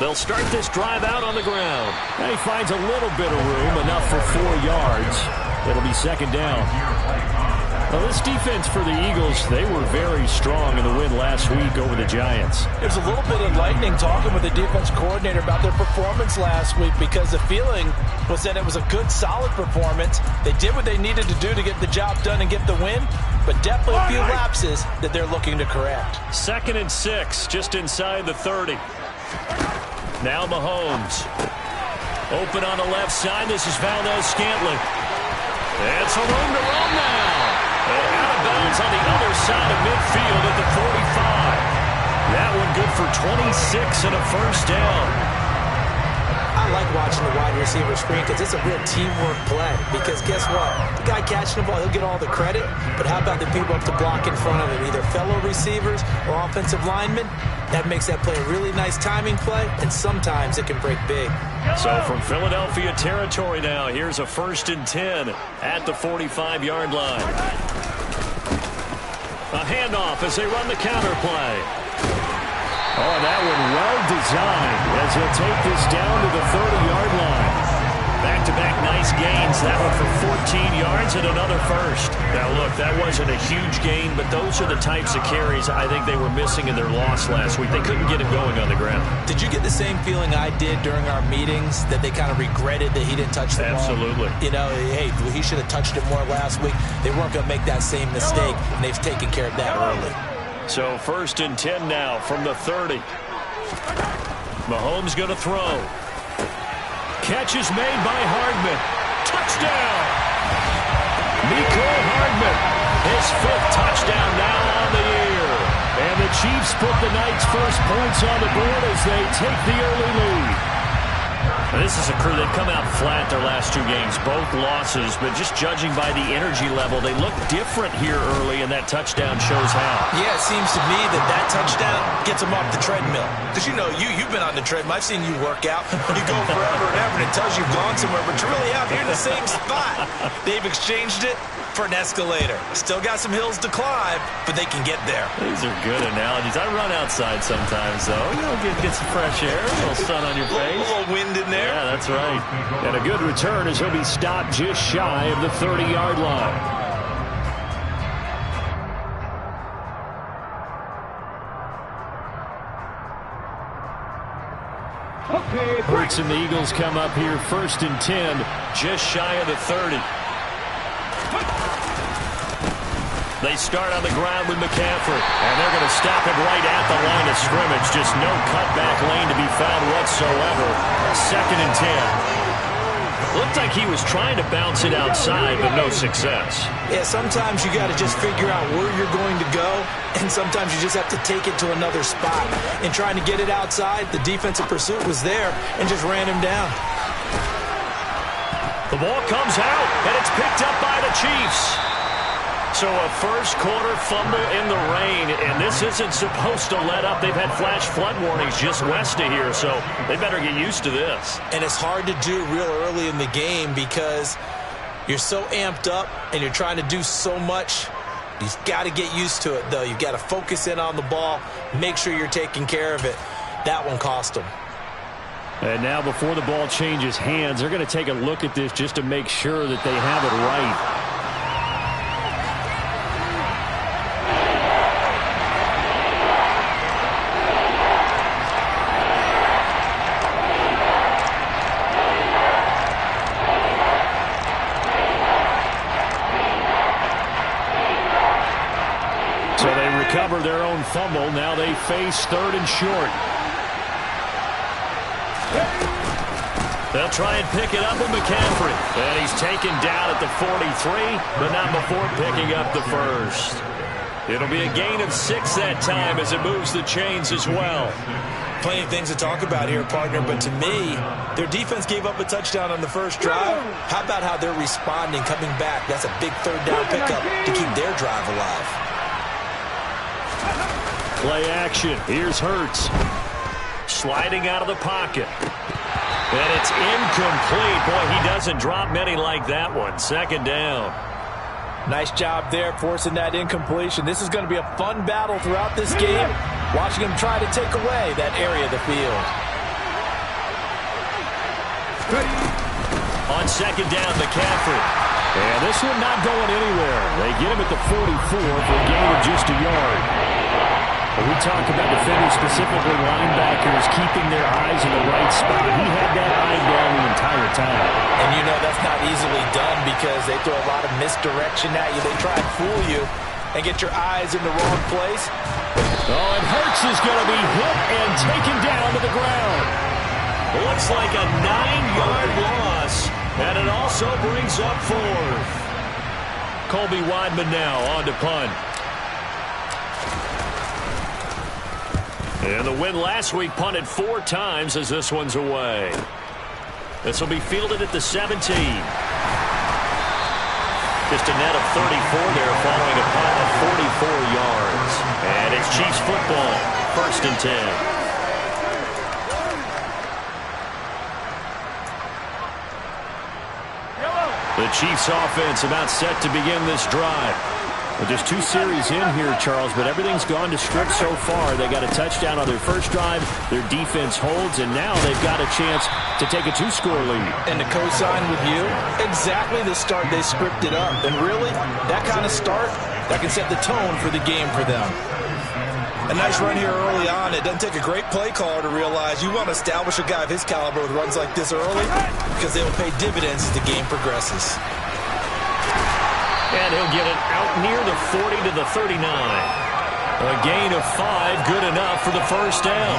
They'll start this drive out on the ground. And he finds a little bit of room, enough for 4 yards. It'll be second down. Well, this defense for the Eagles, they were very strong in the win last week over the Giants. It was a little bit enlightening talking with the defense coordinator about their performance last week, because the feeling was that it was a good, solid performance. They did what they needed to do to get the job done and get the win, but definitely a few lapses that they're looking to correct. 2nd and 6, just inside the 30. Now Mahomes. Open on the left side. This is Valdez-Scantling. It's a room to run now. And out of bounds on the other side of midfield at the 45. That one good for 26 and a first down. I like watching the wide receiver screen because it's a real teamwork play. Because guess what? The guy catching the ball, he'll get all the credit. But how about the people up the block in front of him? Either fellow receivers or offensive linemen. That makes that play a really nice timing play, and sometimes it can break big. So from Philadelphia territory now, here's a 1st and 10 at the 45-yard line. A handoff as they run the counter play. Oh, that one well designed as he'll take this down to the 30-yard line. Back-to-back nice gains. That one for 14 yards and another first. Now, look, that wasn't a huge gain, but those are the types of carries I think they were missing in their loss last week. They couldn't get him going on the ground. Did you get the same feeling I did during our meetings, that they kind of regretted that he didn't touch the ball? Absolutely. You know, hey, he should have touched it more last week. They weren't going to make that same mistake, and they've taken care of that early. So 1st and 10 now from the 30. Mahomes going to throw. Catch is made by Hardman. Touchdown! Mecole Hardman. His 5th touchdown now on the year. And the Chiefs put the night's first points on the board as they take the early lead. This is a crew that come out flat their last 2 games, both losses, but just judging by the energy level, they look different here early, and that touchdown shows how. Yeah, it seems to me that touchdown gets them off the treadmill. Because, you know, you've been on the treadmill. I've seen you work out. You go forever and ever, and it tells you've gone somewhere, but you're really out here in the same spot. They've exchanged it for an escalator. Still got some hills to climb, but they can get there. These are good analogies. I run outside sometimes, though. You know, get some fresh air, a little sun on your face. A little wind in there. Yeah, that's right. And a good return as he'll be stopped just shy of the 30-yard line. Hurts and the Eagles come up here 1st and 10, just shy of the 30. They start on the ground with McCaffrey, and they're going to stop him right at the line of scrimmage. Just no cutback lane to be found whatsoever. 2nd and 10. Looked like he was trying to bounce it outside, but no success. Yeah, sometimes you got to just figure out where you're going to go, and sometimes you just have to take it to another spot. In trying to get it outside, the defensive pursuit was there and just ran him down. The ball comes out, and it's picked up by the Chiefs. So a first-quarter fumble in the rain, and this isn't supposed to let up. They've had flash flood warnings just west of here, so they better get used to this. And it's hard to do real early in the game because you're so amped up and you're trying to do so much. You've got to get used to it, though. You've got to focus in on the ball, make sure you're taking care of it. That one cost them. And now before the ball changes hands, they're going to take a look at this just to make sure that they have it right. Recover their own fumble. Now they face 3rd and short. They'll try and pick it up with McCaffrey. And he's taken down at the 43, but not before picking up the first. It'll be a gain of 6 that time as it moves the chains as well. Plenty of things to talk about here, partner, but to me, their defense gave up a touchdown on the first drive. How about how they're responding, coming back? That's a big 3rd down pickup to keep their drive alive. Play action. Here's Hurts. Sliding out of the pocket. And it's incomplete. Boy, he doesn't drop many like that one. 2nd down. Nice job there, forcing that incompletion. This is going to be a fun battle throughout this game. Watching him try to take away that area of the field. On second down, McCaffrey. And this one not going anywhere. They get him at the 44 for a gain of just a yard. When we talk about defenders, specifically linebackers, keeping their eyes in the right spot, he had that eye down the entire time. And you know that's not easily done because they throw a lot of misdirection at you. They try and fool you and get your eyes in the wrong place. Oh, and Hurts is going to be hit and taken down to the ground. Looks like a 9-yard loss, and it also brings up fourth. Colby Weidman now on to punt. And the win last week punted 4 times as this one's away. This will be fielded at the 17. Just a net of 34 there following a punt of 44 yards. And it's Chiefs football, 1st and 10. The Chiefs offense about set to begin this drive. Well, just 2 series in here, Charles, but everything's gone to script so far. They got a touchdown on their first drive. Their defense holds, and now they've got a chance to take a 2-score lead. And to co-sign with you, exactly the start they scripted up. And really, that kind of start, that can set the tone for the game for them. A nice run here early on. It doesn't take a great play caller to realize you want to establish a guy of his caliber with runs like this early because they will pay dividends as the game progresses. And he'll get it out near the 40 to the 39. A gain of 5, good enough for the first down.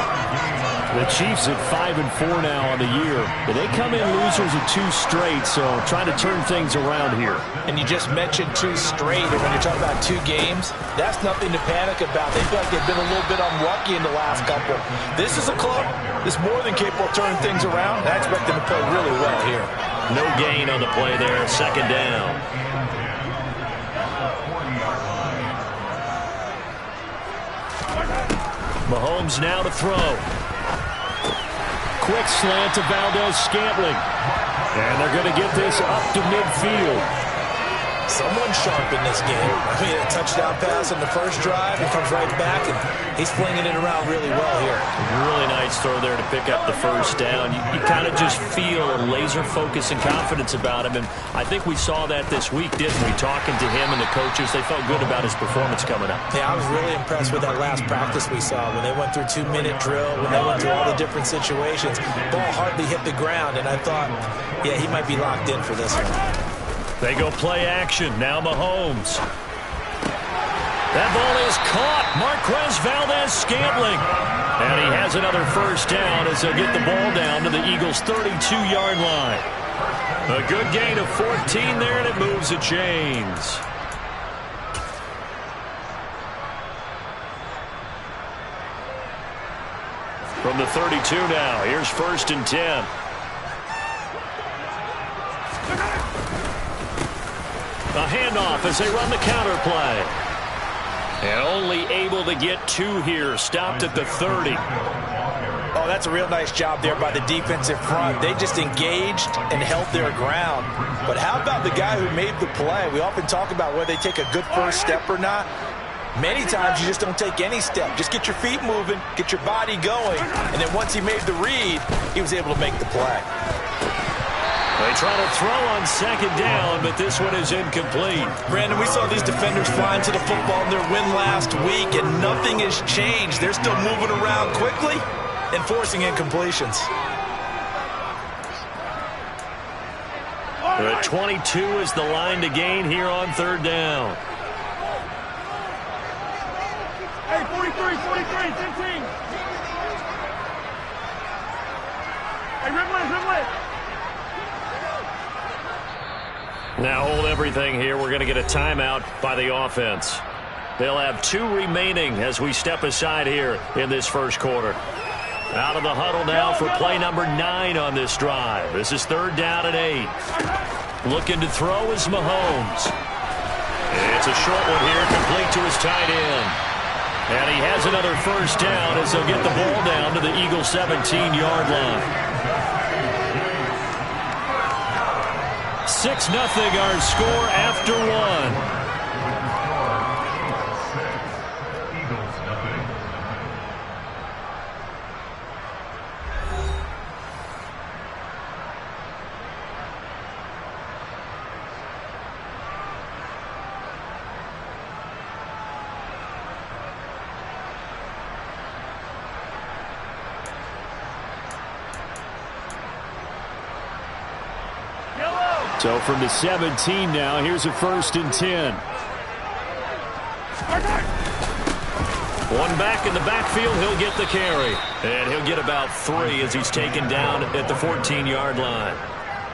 The Chiefs at 5-4 now on the year. But they come in losers of 2 straight, so trying to turn things around here. And you just mentioned 2 straight, and when you're talking about 2 games, that's nothing to panic about. They feel like they've been a little bit unlucky in the last couple. This is a club that's more than capable of turning things around. I expect them to play really well here. No gain on the play there, 2nd down. Mahomes now to throw. Quick slant to Valdez-Scantling. And they're going to get this up to midfield. Someone sharp in this game. I mean, a touchdown pass on the first drive. He comes right back, and he's flinging it around really well here. Really nice throw there to pick up the first down. You kind of just feel a laser focus and confidence about him, and I think we saw that this week, didn't we? Talking to him and the coaches, they felt good about his performance coming up. Yeah, I was really impressed with that last practice we saw when they went through 2-minute drill, when they went through all the different situations. Ball hardly hit the ground, and I thought, yeah, he might be locked in for this one. They go play action. Now Mahomes. That ball is caught. Marquez Valdez-Scantling. And he has another first down as they'll get the ball down to the Eagles' 32-yard line. A good gain of 14 there, and it moves the chains. From the 32 now, here's 1st and 10. A handoff as they run the counter play. And only able to get 2 here. Stopped at the 30. Oh, that's a real nice job there by the defensive front. They just engaged and held their ground. But how about the guy who made the play? We often talk about whether they take a good first step or not. Many times you just don't take any step. Just get your feet moving, get your body going. And then once he made the read, he was able to make the play. They try to throw on 2nd down, but this one is incomplete. Brandon, we saw these defenders flying to the football in their win last week, and nothing has changed. They're still moving around quickly and forcing incompletions. At 22 is the line to gain here on 3rd down. Hey, 43, 15. Hey, Ridley. Now hold everything here. We're going to get a timeout by the offense. They'll have 2 remaining as we step aside here in this first quarter. Out of the huddle now for play number 9 on this drive. This is 3rd down and 8. Looking to throw is Mahomes. It's a short one here, complete to his tight end. And he has another first down as they'll get the ball down to the Eagles' 17-yard line. 6-0 our score after 1. So from the 17 now, here's a 1st and 10. One back in the backfield, he'll get the carry. And he'll get about 3 as he's taken down at the 14-yard line.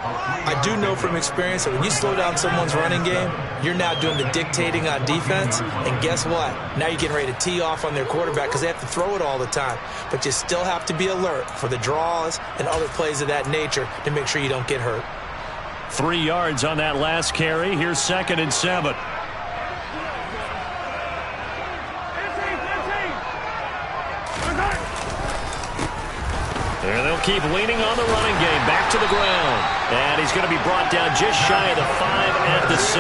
I do know from experience that when you slow down someone's running game, you're now doing the dictating on defense. And guess what? Now you're getting ready to tee off on their quarterback because they have to throw it all the time. But you still have to be alert for the draws and other plays of that nature to make sure you don't get hurt. 3 yards on that last carry. Here's 2nd and 7. And they'll keep leaning on the running game. Back to the ground. And he's going to be brought down just shy of the 5 at the 6.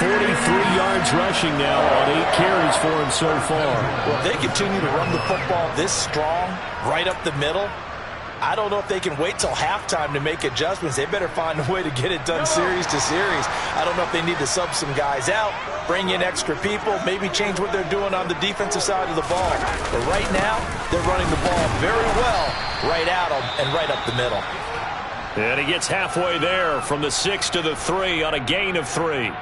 43 yards rushing now on 8 carries for him so far. Well, if they continue to run the football this strong, right up the middle, I don't know if they can wait till halftime to make adjustments. They better find a way to get it done series to series. I don't know if they need to sub some guys out, bring in extra people, maybe change what they're doing on the defensive side of the ball. But right now, they're running the ball very well right at them and right up the middle. And he gets halfway there from the 6 to the 3 on a gain of 3.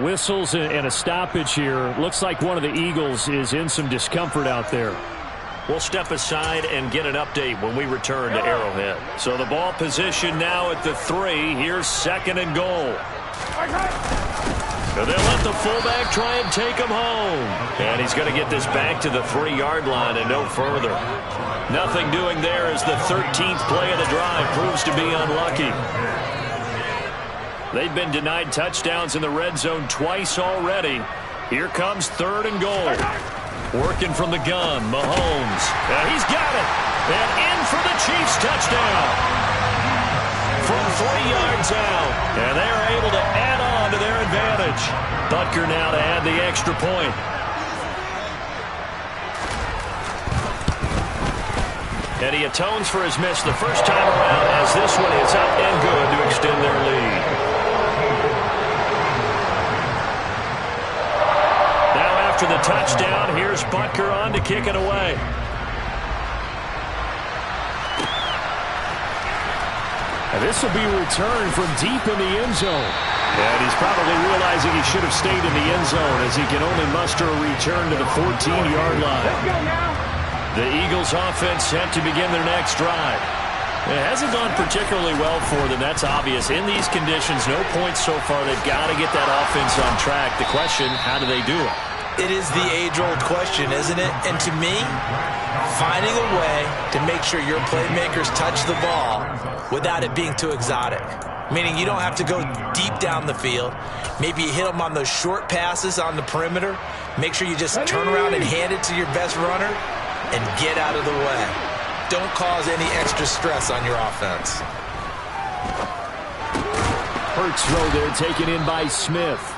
Whistles and a stoppage here. Looks like one of the Eagles is in some discomfort out there. We'll step aside and get an update when we return to Arrowhead. So the ball position now at the 3. Here's 2nd and goal. So they'll let the fullback try and take him home. And he's going to get this back to the 3-yard line and no further. Nothing doing there as the 13th play of the drive proves to be unlucky. They've been denied touchdowns in the red zone twice already. Here comes 3rd and goal. Working from the gun, Mahomes. And he's got it. And in for the Chiefs touchdown. From 3 yards out. And they are able to add on to their advantage. Butker now to add the extra point. And he atones for his miss the first time around as this one is up and good to extend their lead. After the touchdown, here's Butker on to kick it away. And this will be returned from deep in the end zone. And he's probably realizing he should have stayed in the end zone as he can only muster a return to the 14-yard line. The Eagles offense set to begin their next drive. It hasn't gone particularly well for them, that's obvious. In these conditions, no points so far. They've got to get that offense on track. The question, how do they do it? It is the age-old question, isn't it? And to me, finding a way to make sure your playmakers touch the ball without it being too exotic. Meaning you don't have to go deep down the field. Maybe you hit them on those short passes on the perimeter. Make sure you just turn around and hand it to your best runner and get out of the way. Don't cause any extra stress on your offense. Hurts throw there, taken in by Smith.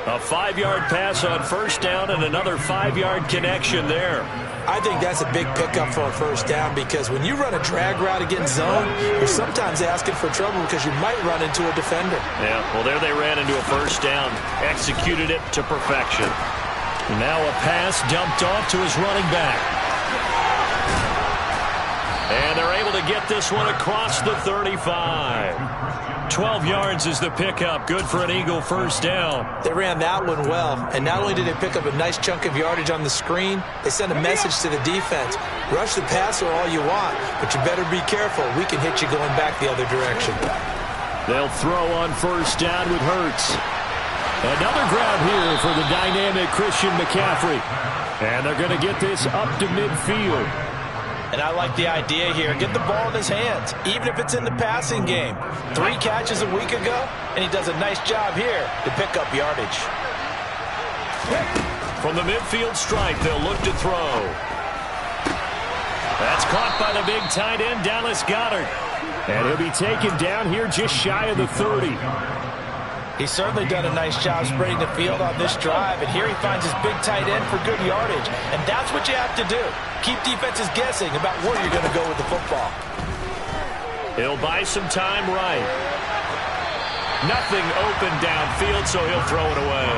A 5-yard pass on 1st down and another 5-yard connection there. I think that's a big pickup for a 1st down because when you run a drag route against zone, you're sometimes asking for trouble because you might run into a defender. Yeah, well, there they ran into a 1st down. Executed it to perfection. Now a pass dumped off to his running back. And they're able to get this one across the 35. 12 yards is the pickup. Good for an Eagle 1st down. They ran that one well. And not only did they pick up a nice chunk of yardage on the screen, they sent a message to the defense. Rush the passer all you want, but you better be careful. We can hit you going back the other direction. They'll throw on 1st down with Hurts. Another grab here for the dynamic Christian McCaffrey. And they're going to get this up to midfield. And I like the idea here. Get the ball in his hands, even if it's in the passing game. 3 catches a week ago, and he does a nice job here to pick up yardage. From the midfield stripe, they'll look to throw. That's caught by the big tight end, Dallas Goedert. And he'll be taken down here just shy of the 30. He's certainly done a nice job spreading the field on this drive, and here he finds his big tight end for good yardage. And that's what you have to do. Keep defenses guessing about where you're going to go with the football. He'll buy some time right. Nothing open downfield, so he'll throw it away.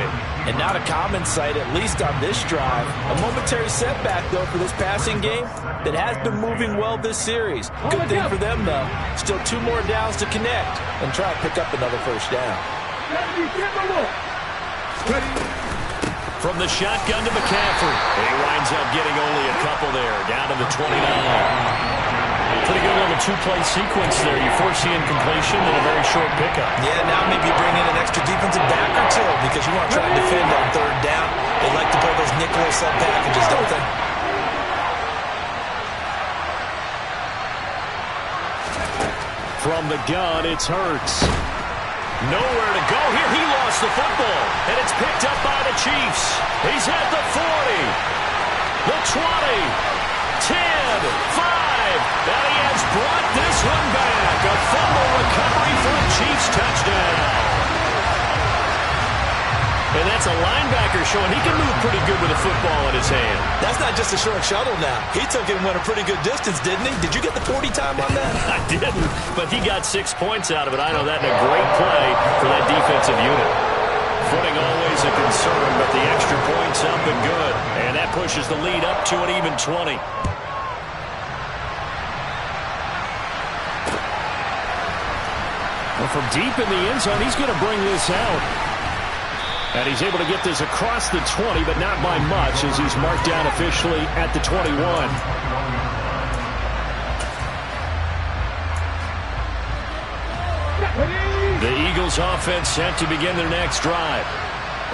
And not a common sight, at least on this drive. A momentary setback, though, for this passing game that has been moving well this series. Good thing for them, though. Still 2 more downs to connect and try to pick up another first down. From the shotgun to McCaffrey. He winds up getting only a couple there, down to the 29. Pretty good little 2-play sequence there. You force the incompletion and a very short pickup. Yeah, now maybe bring in an extra defensive back or 2 because you want to try to defend on 3rd down. They like to play those nickel or sub packages, don't they? From the gun, it's Hurts. Nowhere to go here. He lost the football, and it's picked up by the Chiefs. He's at the 40, the 20, 10, 5, and he has brought this one back. A fumble recovery for a Chiefs touchdown. And that's a linebacker showing he can move pretty good with a football in his hand. That's not just a short shuttle now. He took it and went a pretty good distance, didn't he? Did you get the 40 time on that? I didn't, but he got 6 points out of it. I know that in a great play for that defensive unit. Footing always a concern, but the extra points up and good. And that pushes the lead up to an even 20. Well, from deep in the end zone, he's going to bring this out. And he's able to get this across the 20, but not by much, as he's marked down officially at the 21. The Eagles offense set to begin their next drive.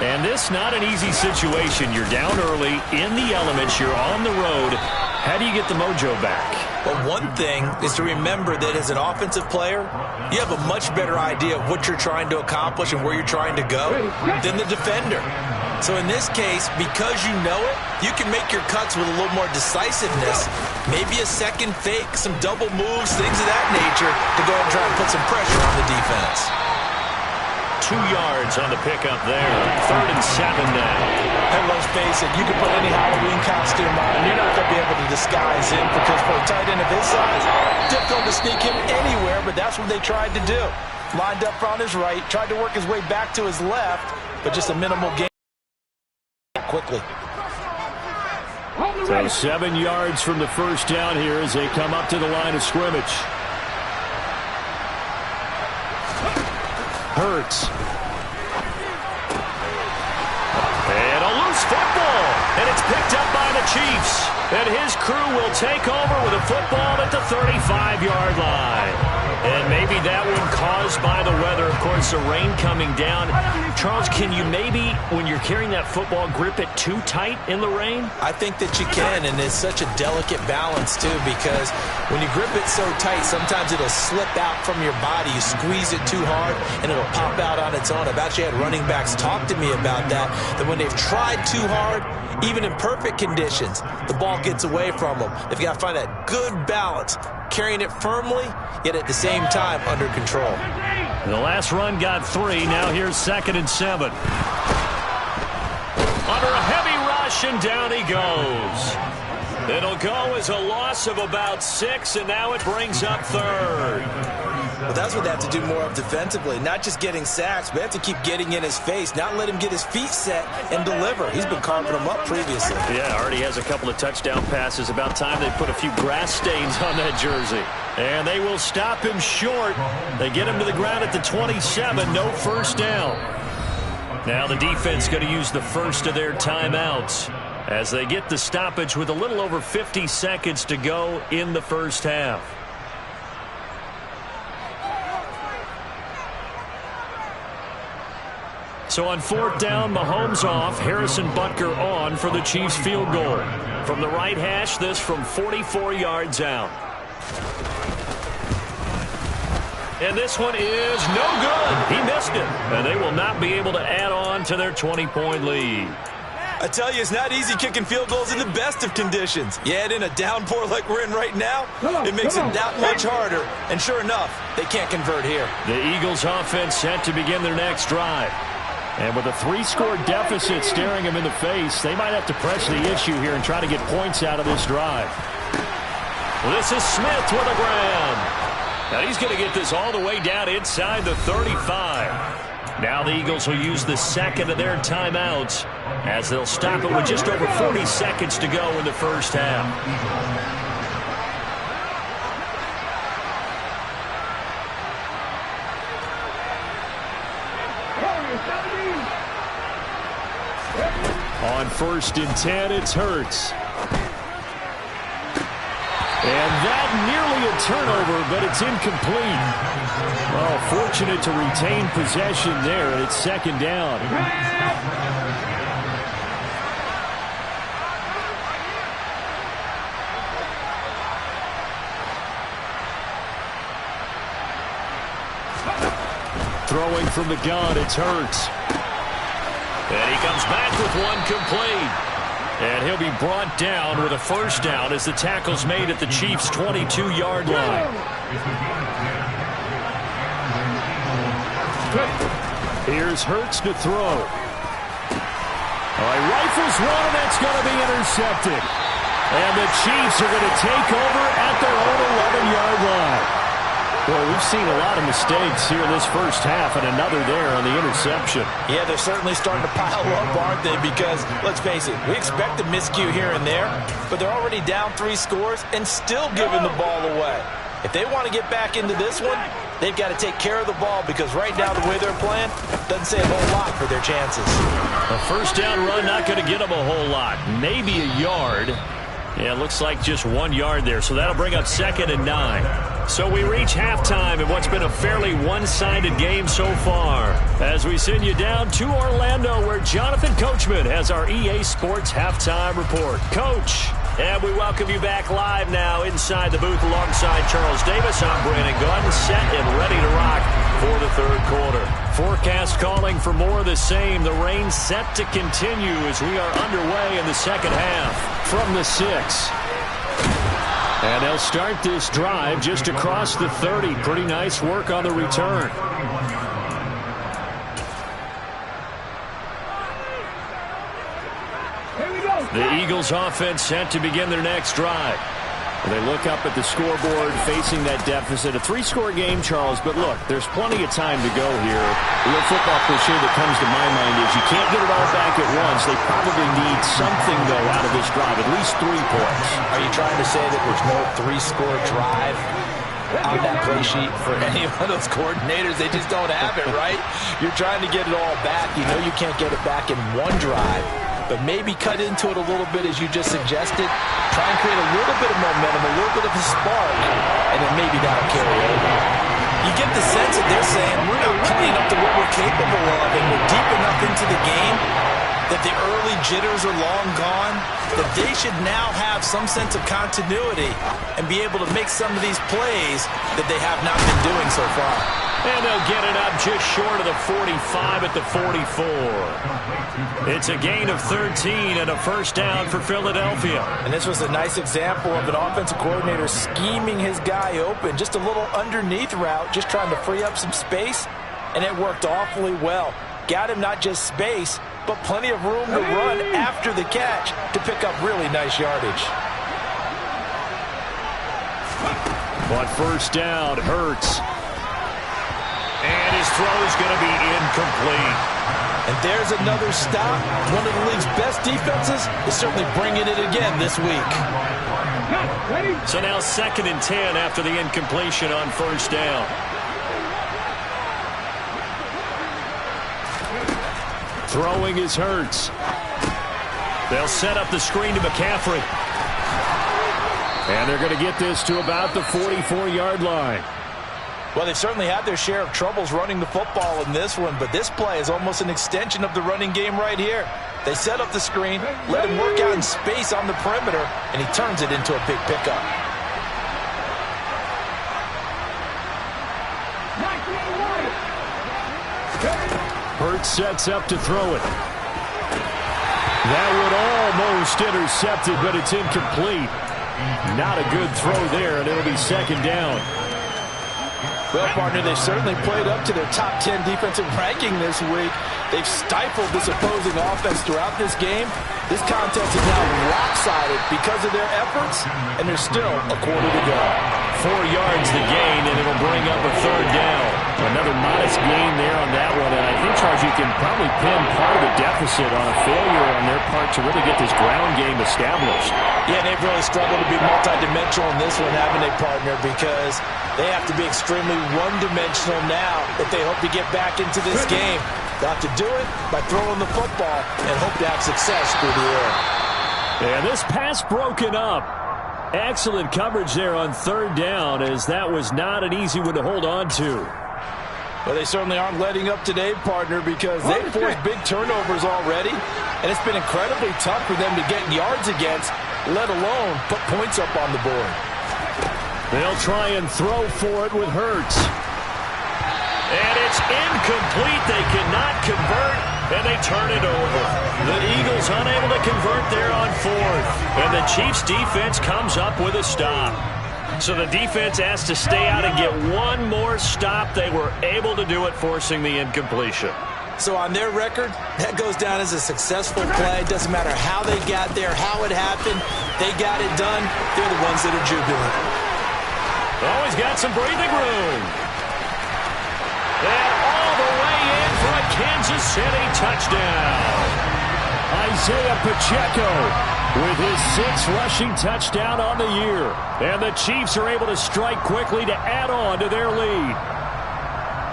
And this not an easy situation. You're down early, in the elements, you're on the road. How do you get the mojo back? Well, one thing is to remember that as an offensive player, you have a much better idea of what you're trying to accomplish and where you're trying to go than the defender. So in this case, because you know it, you can make your cuts with a little more decisiveness, maybe a second fake, some double moves, things of that nature to go ahead and try and put some pressure on the defense. 2 yards on the pickup there. 3rd and 7 now. And let's face it, you can put any Halloween costume on, and you're not going to be able to disguise him because for a tight end of his size, difficult to sneak him anywhere, but that's what they tried to do. Lined up on his right, tried to work his way back to his left, but just a minimal gain quickly. So 7 yards from the first down here as they come up to the line of scrimmage. Hurts. And a loose football. And it's picked up by the Chiefs. And his crew will take over with a football at the 35-yard line. And maybe that one caused by the weather. Of course, the rain coming down. Charles, can you maybe, when you're carrying that football, grip it too tight in the rain? I think that you can, and it's such a delicate balance, too, because when you grip it so tight, sometimes it'll slip out from your body. You squeeze it too hard, and it'll pop out on its own. I've actually had running backs talk to me about that when they've tried too hard, even in perfect conditions, the ball gets away from them. They've got to find that good balance, carrying it firmly, yet at the same time under control. The last run got 3. Now here's 2nd and 7. Under a heavy rush, and down he goes. It'll go as a loss of about 6, and now it brings up 3rd. Well, that's what they have to do more of defensively. Not just getting sacks, but they have to keep getting in his face, not let him get his feet set and deliver. He's been carving them up previously. Yeah, already has a couple of touchdown passes. About time they put a few grass stains on that jersey. And they will stop him short. They get him to the ground at the 27. No first down. Now the defense going to use the first of their timeouts as they get the stoppage with a little over 50 seconds to go in the first half. So on 4th down, Mahomes off, Harrison Butker on for the Chiefs field goal. From the right hash, this from 44 yards out. And this one is no good. He missed it. And they will not be able to add on to their 20-point lead. I tell you, it's not easy kicking field goals in the best of conditions. You add in a downpour like we're in right now, it makes it that much harder. And sure enough, they can't convert here. The Eagles offense set to begin their next drive. And with a 3-score deficit staring them in the face, they might have to press the issue here and try to get points out of this drive. Well, this is Smith with a grab. And he's going to get this all the way down inside the 35. Now the Eagles will use the second of their timeouts as they'll stop it with just over 40 seconds to go in the first half. On 1st and 10, it's Hurts. And that nearly a turnover, but it's incomplete. Well, fortunate to retain possession there, and it's 2nd down. Throwing from the gun, it's Hurts. And he comes back with one complete. And he'll be brought down with a 1st down as the tackle's made at the Chiefs' 22-yard line. Here's Hurts to throw. All right, rifles one, and that's going to be intercepted. And the Chiefs are going to take over at their own 11-yard line. Well, we've seen a lot of mistakes here in this first half, and another there on the interception. Yeah, they're certainly starting to pile up, aren't they? Because, let's face it, we expect a miscue here and there, but they're already down 3 scores and still giving the ball away. If they want to get back into this one, they've got to take care of the ball, because right now the way they're playing doesn't say a whole lot for their chances. A 1st down run not going to get them a whole lot. Maybe a yard. Yeah, it looks like just 1 yard there, so that'll bring up 2nd and 9. So we reach halftime in what's been a fairly one-sided game so far, as we send you down to Orlando, where Jonathan Coachman has our EA Sports Halftime Report. Coach, and we welcome you back live now inside the booth alongside Charles Davis. I'm Brandon Gordon, set and ready to rock for the 3rd quarter. Forecast calling for more of the same. The rain set to continue as we are underway in the 2nd half. From the 6. And they'll start this drive just across the 30. Pretty nice work on the return. The Eagles offense set to begin their next drive. They look up at the scoreboard facing that deficit. A 3-score game, Charles, but look, there's plenty of time to go here. The little football cliche that comes to my mind is you can't get it all back at once. They probably need something, though, out of this drive, at least 3 points. Are you trying to say that there's no 3-score drive on that play sheet for any of those coordinators? They just don't have it, right? You're trying to get it all back. You know you can't get it back in one drive, but maybe cut into it a little bit as you just suggested. Try and create a little bit of momentum, a little bit of a spark, and then maybe that'll carry over. You get the sense that they're saying we're not playing up to what we're capable of, and we're deep enough into the game that the early jitters are long gone, that they should now have some sense of continuity and be able to make some of these plays that they have not been doing so far. And they'll get it up just short of the 45 at the 44. It's a gain of 13 and a 1st down for Philadelphia. And this was a nice example of an offensive coordinator scheming his guy open. Just a little underneath route, just trying to free up some space, and it worked awfully well. Got him not just space, but plenty of room to run after the catch to pick up really nice yardage. On 1st down, Hurts. And his throw is going to be incomplete. And there's another stop. One of the league's best defenses is certainly bringing it again this week. So now 2nd and 10 after the incompletion on 1st down. Throwing is Hurts. They'll set up the screen to McCaffrey. And they're going to get this to about the 44-yard line. Well, they've certainly had their share of troubles running the football in this one, but this play is almost an extension of the running game right here. They set up the screen, let him work out in space on the perimeter, and he turns it into a big pickup. Hurts sets up to throw it. That would almost intercept it, but it's incomplete. Not a good throw there, and it'll be 2nd down. Well, partner, they've certainly played up to their top 10 defensive ranking this week. They've stifled this opposing offense throughout this game. This contest is now lopsided because of their efforts, and there's still a quarter to go. 4 yards the gain, and it'll bring up a third down. Another modest gain there on that one, and I think, Charles, you can probably pin part of the deficit on a failure on their part to really get this ground game established. Yeah, they've really struggled to be multidimensional in this one, haven't they, partner? Because they have to be extremely one-dimensional now if they hope to get back into this game. They'll have to do it by throwing the football and hope to have success through the air. And this pass broken up. Excellent coverage there on third down, as that was not an easy one to hold on to. Well, they certainly aren't letting up today, partner, because they've forced big turnovers already, and it's been incredibly tough for them to get yards against, let alone put points up on the board. They'll try and throw for it with Hurts. And it's incomplete. They cannot convert, and they turn it over. The Eagles unable to convert there on fourth, and the Chiefs defense comes up with a stop. So the defense asked to stay out and get one more stop. They were able to do it, forcing the incompletion. So on their record, that goes down as a successful play. Doesn't matter how they got there, how it happened. They got it done. They're the ones that are jubilant. Always got some breathing room. And all the way in for a Kansas City touchdown. Isaiah Pacheco with his 6th rushing touchdown on the year. And the Chiefs are able to strike quickly to add on to their lead.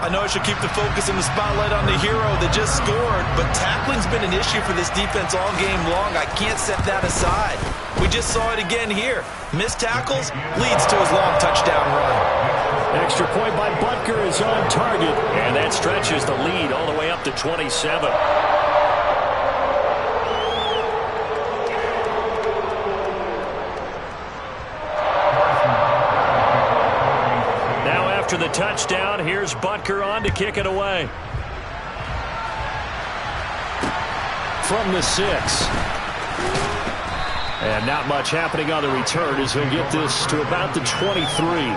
I know I should keep the focus and the spotlight on the hero that just scored, but tackling's been an issue for this defense all game long. I can't set that aside. We just saw it again here. Missed tackles leads to his long touchdown run. Extra point by Butker is on target, and that stretches the lead all the way up to 27. Now after the touchdown, here's Butker on to kick it away. From the 6. And not much happening on the return as he'll get this to about the 23.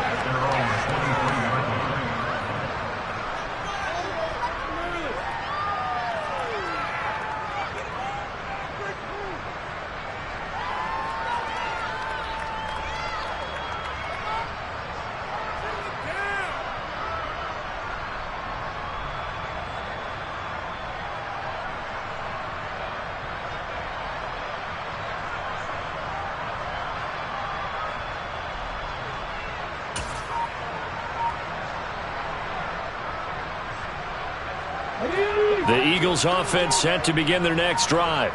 The Eagles offense set to begin their next drive.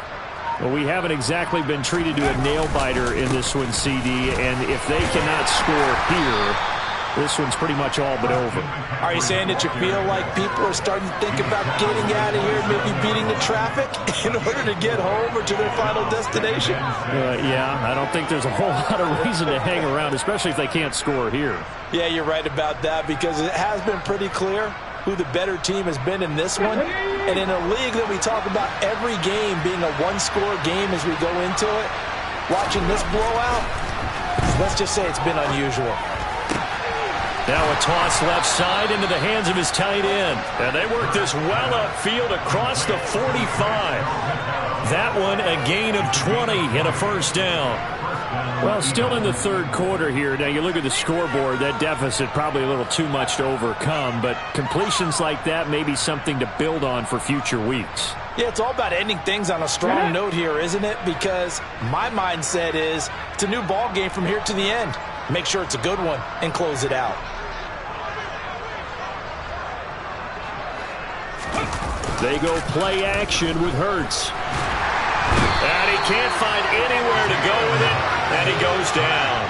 Well, we haven't exactly been treated to a nail-biter in this one, CD, and if they cannot score here, this one's pretty much all but over. Are you saying that you feel like people are starting to think about getting out of here, maybe beating the traffic in order to get home or to their final destination? Yeah, I don't think there's a whole lot of reason to hang around, especially if they can't score here. Yeah, you're right about that, because it has been pretty clear who the better team has been in this one. And in a league that we talk about every game being a one-score game as we go into it, watching this blowout, let's just say it's been unusual. Now a toss left side into the hands of his tight end. And they work this well upfield across the 45. That one a gain of 20 and a first down. Well, still in the third quarter here. Now, you look at the scoreboard, that deficit probably a little too much to overcome, but completions like that may be something to build on for future weeks. Yeah, it's all about ending things on a strong note here, isn't it? Because my mindset is it's a new ball game from here to the end. Make sure it's a good one and close it out. They go play action with Hurts. And he can't find anywhere to go with it, and he goes down.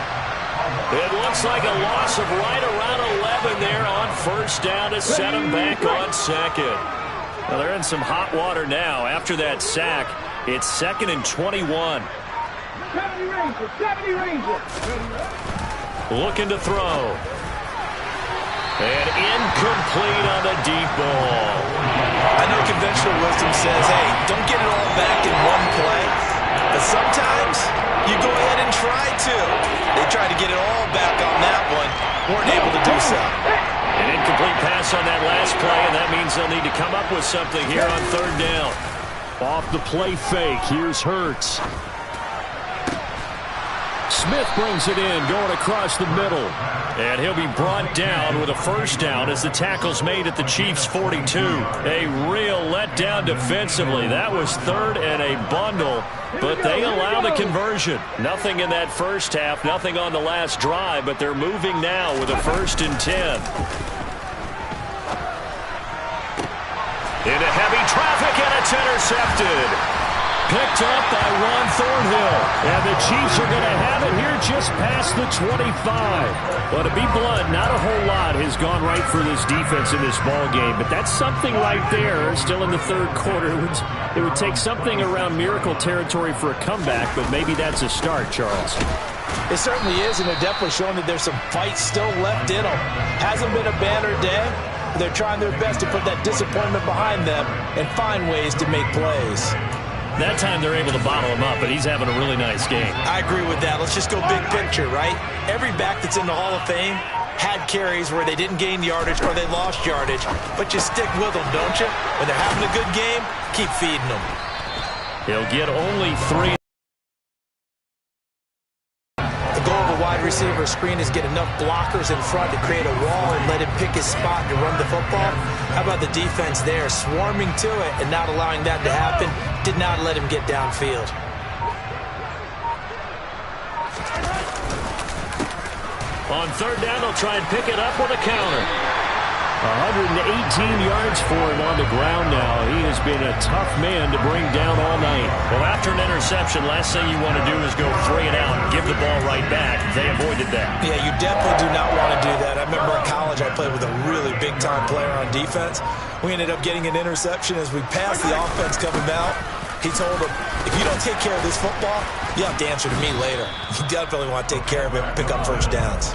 It looks like a loss of right around 11 there on first down to set him back on second. Well, they're in some hot water now. After that sack, it's 2nd and 21. 70 Rangers. Looking to throw. And incomplete on the deep ball. I know conventional wisdom says, hey, don't get it all back in one play. But sometimes you go ahead and try to. They tried to get it all back on that one. Weren't able to do so. An incomplete pass on that last play, and that means they'll need to come up with something here on third down. Off the play fake, here's Hurts. Smith brings it in, going across the middle. And he'll be brought down with a first down as the tackle's made at the Chiefs' 42. A real letdown defensively. That was third and a bundle, but they allow the conversion. Nothing in that first half, nothing on the last drive, but they're moving now with a 1st and 10. Into heavy traffic, and it's intercepted. Picked up by Ron Thornhill. And the Chiefs are going to have it here just past the 25. But to be blunt, not a whole lot has gone right for this defense in this ball game. But that's something right there, still in the third quarter. It would take something around miracle territory for a comeback, but maybe that's a start, Charles. It certainly is, and they're definitely showing that there's some fight still left in them. Hasn't been a banner day. They're trying their best to put that disappointment behind them and find ways to make plays. That time they're able to bottle him up, but he's having a really nice game. I agree with that. Let's just go big picture, right? Every back that's in the Hall of Fame had carries where they didn't gain yardage or they lost yardage, but you stick with them, don't you? When they're having a good game, keep feeding them. He'll get only 3. The goal of a wide receiver screen is get enough blockers in front to create a wall and let him pick his spot to run the football. How about the defense there, swarming to it and not allowing that to happen? Did not let him get downfield. On third down, they'll try and pick it up with a counter. 118 yards for him on the ground now. He has been a tough man to bring down all night. Well, after an interception, last thing you want to do is go 3 and out and give the ball right back. They avoided that. Yeah, you definitely do not want to do that. I remember in college I played with a really big-time player on defense. We ended up getting an interception as we passed the offense coming out. He told him, if you don't take care of this football, you have to answer to me later. You definitely want to take care of it and pick up first downs.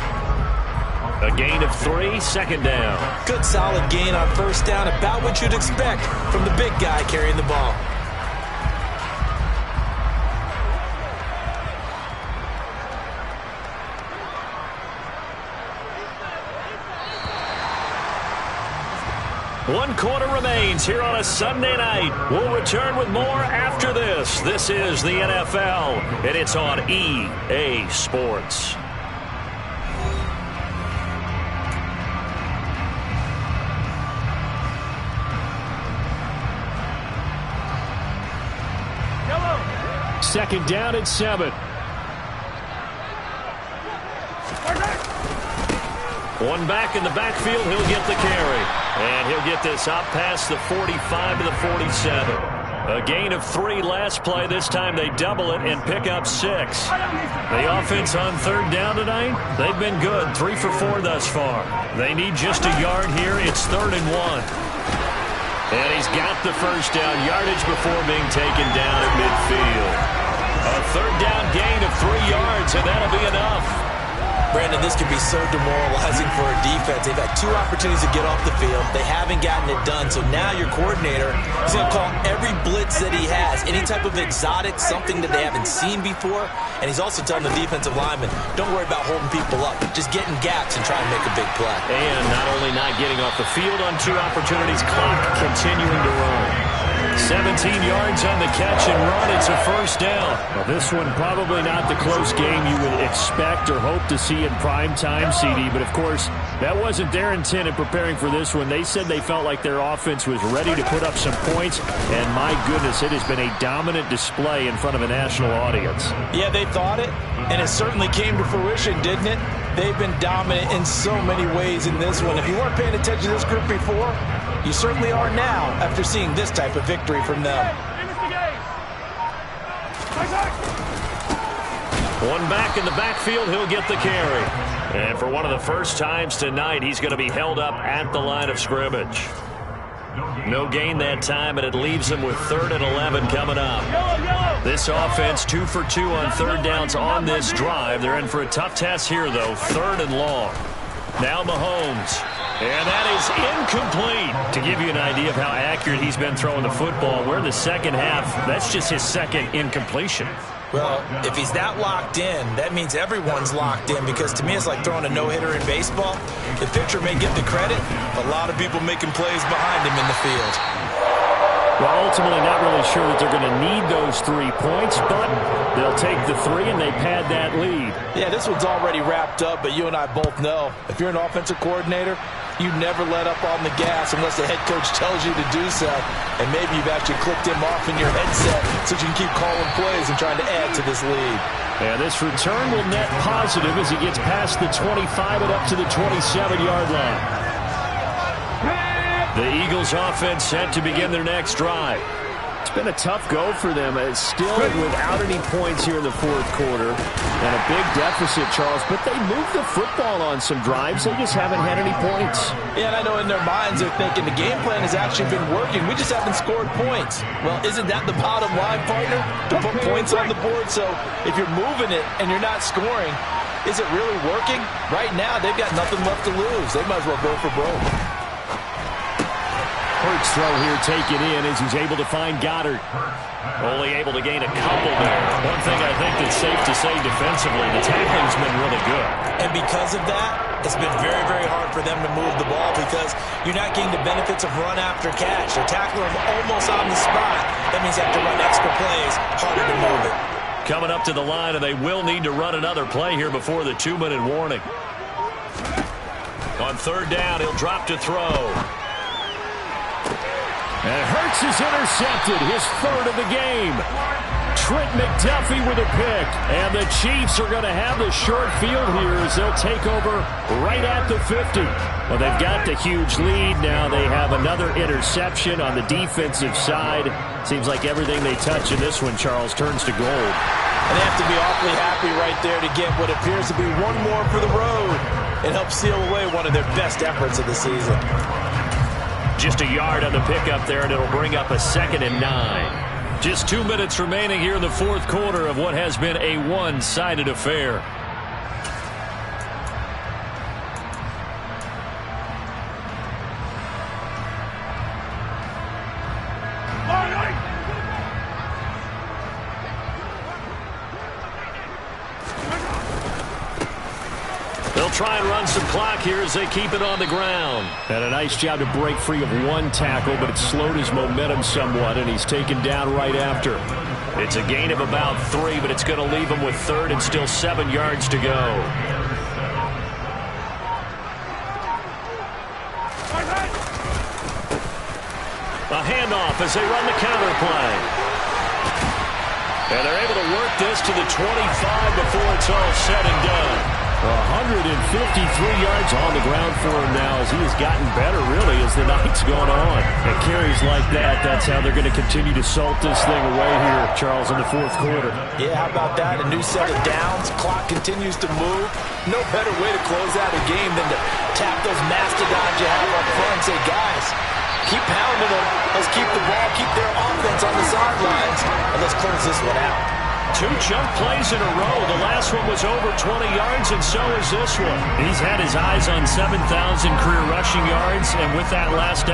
A gain of 3, 2nd down. Good solid gain on first down, about what you'd expect from the big guy carrying the ball. One quarter remains here on a Sunday night. We'll return with more after this. This is the NFL, and it's on EA Sports. Second down at 7. One back in the backfield, he'll get the carry. And he'll get this up past the 45 to the 47. A gain of 3 last play. This time they double it and pick up 6. The offense on third down tonight, they've been good. 3 for 4 thus far. They need just a yard here. It's 3rd and 1. And he's got the first down yardage before being taken down at midfield. A third down gain of 3 yards, and that'll be enough. Brandon, this can be so demoralizing for a defense. They've had 2 opportunities to get off the field. They haven't gotten it done. So now your coordinator is going to call every blitz that he has, any type of exotic, something that they haven't seen before. And he's also telling the defensive lineman, don't worry about holding people up. Just get in gaps and try and make a big play. And not only not getting off the field on 2 opportunities, clock continuing to run. 17 yards on the catch and run. It's a first down. Well, this one probably not the close game you would expect or hope to see in prime time, CD. But, of course, that wasn't their intent in preparing for this one. They said they felt like their offense was ready to put up some points. And, my goodness, it has been a dominant display in front of a national audience. Yeah, they thought it, and it certainly came to fruition, didn't it? They've been dominant in so many ways in this one. If you weren't paying attention to this group before, you certainly are now after seeing this type of victory from them. One back in the backfield, he'll get the carry. And for one of the first times tonight, he's going to be held up at the line of scrimmage. No gain that time, and it leaves him with 3rd and 11 coming up. This offense 2 for 2 on third downs on this drive. They're in for a tough task here, though. 3rd and long. Now Mahomes. And that is incomplete. To give you an idea of how accurate he's been throwing the football, we're in the second half. That's just his 2nd incompletion. Well, if he's that locked in, that means everyone's locked in, because to me it's like throwing a no-hitter in baseball. The pitcher may get the credit, but a lot of people making plays behind him in the field. Well, ultimately not really sure that they're going to need those 3 points, but they'll take the 3 and they pad that lead. Yeah, this one's already wrapped up, but you and I both know if you're an offensive coordinator, you never let up on the gas unless the head coach tells you to do so. And maybe you've actually clicked him off in your headset so you can keep calling plays and trying to add to this lead. And this return will net positive as he gets past the 25 and up to the 27-yard line. The Eagles offense set to begin their next drive. It's been a tough go for them. It's still without any points here in the fourth quarter. And a big deficit, Charles. But they moved the football on some drives. They just haven't had any points. Yeah, and I know in their minds they're thinking the game plan has actually been working. We just haven't scored points. Well, isn't that the bottom line, partner? To put points on the board. So if you're moving it and you're not scoring, is it really working? Right now, they've got nothing left to lose. They might as well go for broke. Hurts throw here taken in as he's able to find Goddard. Only able to gain a couple there. One thing I think that's safe to say defensively, the tackling's been really good. And because of that, it's been very, very hard for them to move the ball because you're not getting the benefits of run after catch. They're tackling them almost on the spot. That means they have to run extra plays, harder to move it. Coming up to the line, and they will need to run another play here before the 2-minute warning. On third down, he'll drop to throw. And Hurts is intercepted, his third of the game. Trent McDuffie with a pick. And the Chiefs are going to have the short field here as they'll take over right at the 50. Well, they've got the huge lead. Now they have another interception on the defensive side. Seems like everything they touch in this one, Charles, turns to gold. And they have to be awfully happy right there to get what appears to be one more for the road. It helps seal away one of their best efforts of the season. Just a yard on the pickup there, and it'll bring up a 2nd and 9. Just 2 minutes remaining here in the fourth quarter of what has been a one-sided affair. They'll try and run some clock here as they keep it on the ground. And a nice job to break free of one tackle, but it slowed his momentum somewhat, and he's taken down right after. It's a gain of about 3, but it's going to leave him with third and still 7 yards to go. A handoff as they run the counter play. And they're able to work this to the 25 before it's all said and done. 153 yards on the ground for him now as he has gotten better, really, as the night's gone on. And carries like that, that's how they're going to continue to salt this thing away here, Charles, in the fourth quarter. Yeah, how about that? A new set of downs. Clock continues to move. No better way to close out a game than to tap those mastodons you have up front and say, guys, keep pounding them. Let's keep the ball, keep their offense on the sidelines, and let's close this one out. 2 chunk plays in a row. The last one was over 20 yards, and so is this one. He's had his eyes on 7,000 career rushing yards, and with that last